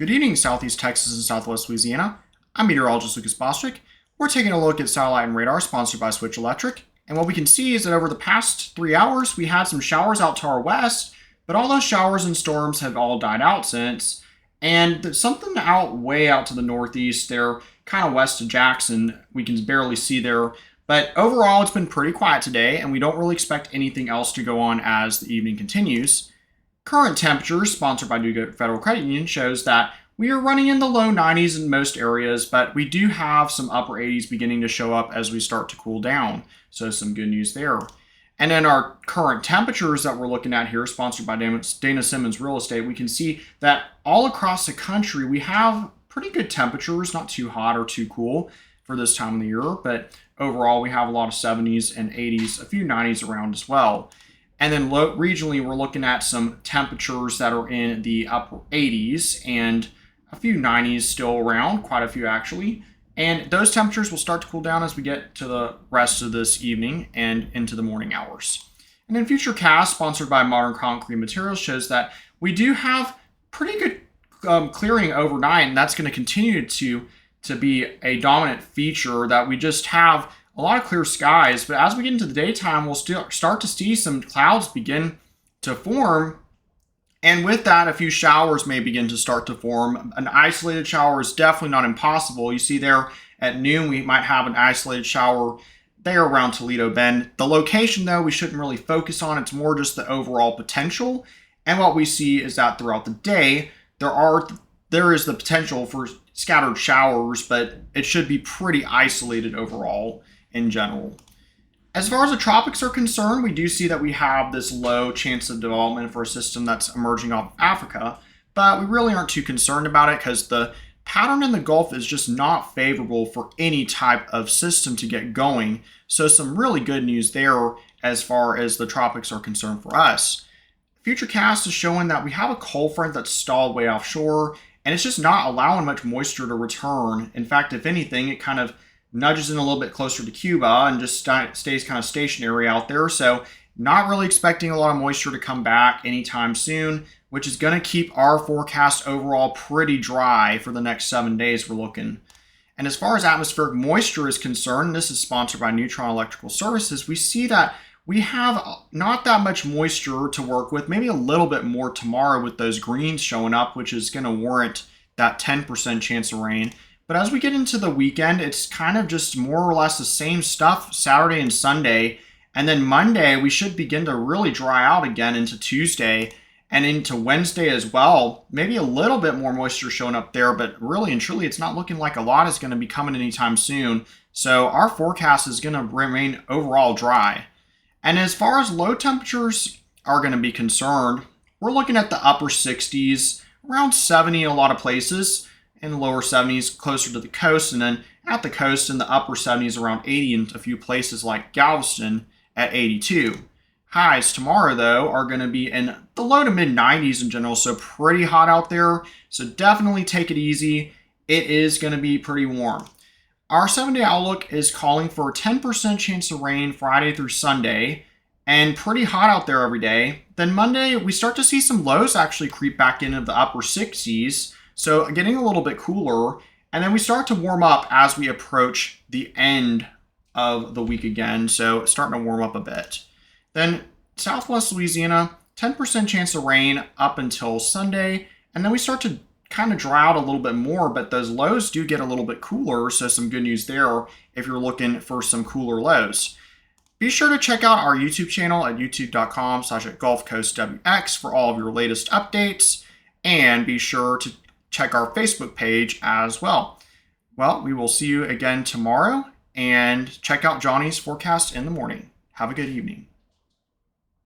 Good evening, Southeast Texas and Southwest Louisiana. I'm Meteorologist Bostwick. We're taking a look at satellite and radar sponsored by Switch Electric. And what we can see is that over the past 3 hours, we had some showers out to our west, but all those showers and storms have all died out since. And there's something way out to the northeast there, kind of west of Jackson, we can barely see there. But overall, it's been pretty quiet today, and we don't really expect anything else to go on as the evening continues. Current temperatures, sponsored by New Federal Credit Union, shows that we are running in the low 90s in most areas, but we do have some upper 80s beginning to show up as we start to cool down. So some good news there. And then our current temperatures that we're looking at here, sponsored by Dana Simmons Real Estate, we can see that all across the country we have pretty good temperatures, not too hot or too cool for this time of the year, but overall we have a lot of 70s and 80s, a few 90s around as well. And then regionally, we're looking at some temperatures that are in the upper 80s and a few 90s still around, quite a few actually. And those temperatures will start to cool down as we get to the rest of this evening and into the morning hours. And then Futurecast, sponsored by Modern Concrete Materials, shows that we do have pretty good clearing overnight, and that's going to continue to be a dominant feature, that we just have a lot of clear skies. But as we get into the daytime, we'll still start to see some clouds begin to form. And with that, a few showers may begin to start to form. An isolated shower is definitely not impossible. You see there at noon, we might have an isolated shower there around Toledo Bend. The location, though, we shouldn't really focus on. It's more just the overall potential. And what we see is that throughout the day, there is the potential for scattered showers, but it should be pretty isolated overall in general. As far as the tropics are concerned, we do see that we have this low chance of development for a system that's emerging off Africa, but we really aren't too concerned about it because the pattern in the Gulf is just not favorable for any type of system to get going. So some really good news there as far as the tropics are concerned for us. Futurecast is showing that we have a cold front that's stalled way offshore, and it's just not allowing much moisture to return. In fact, if anything, it kind of nudges in a little bit closer to Cuba and just stays kind of stationary out there. So not really expecting a lot of moisture to come back anytime soon, which is going to keep our forecast overall pretty dry for the next 7 days we're looking. And as far as atmospheric moisture is concerned, this is sponsored by Neutron Electrical Services, we see that we have not that much moisture to work with, maybe a little bit more tomorrow with those greens showing up, which is going to warrant that 10% chance of rain. But as we get into the weekend, it's kind of just more or less the same stuff Saturday and Sunday. And then Monday, we should begin to really dry out again into Tuesday and into Wednesday as well. Maybe a little bit more moisture showing up there, but really and truly, it's not looking like a lot is going to be coming anytime soon. So our forecast is going to remain overall dry. And as far as low temperatures are going to be concerned, we're looking at the upper 60s, around 70 in a lot of places, in the lower 70s closer to the coast, and then at the coast in the upper 70s around 80 in a few places like Galveston at 82. Highs tomorrow, though, are going to be in the low to mid 90s in general, so pretty hot out there. So definitely take it easy. It is going to be pretty warm. Our 7-day outlook is calling for a 10% chance of rain Friday through Sunday, and pretty hot out there every day. Then Monday, we start to see some lows actually creep back into the upper 60s. So getting a little bit cooler, and then we start to warm up as we approach the end of the week again. So starting to warm up a bit. Then Southwest Louisiana, 10% chance of rain up until Sunday. And then we start to kind of dry out a little bit more, but those lows do get a little bit cooler. So some good news there if you're looking for some cooler lows. Be sure to check out our YouTube channel at youtube.com/GulfCoastWX for all of your latest updates. And be sure to check our Facebook page as well. Well, we will see you again tomorrow, and check out Johnny's forecast in the morning. Have a good evening.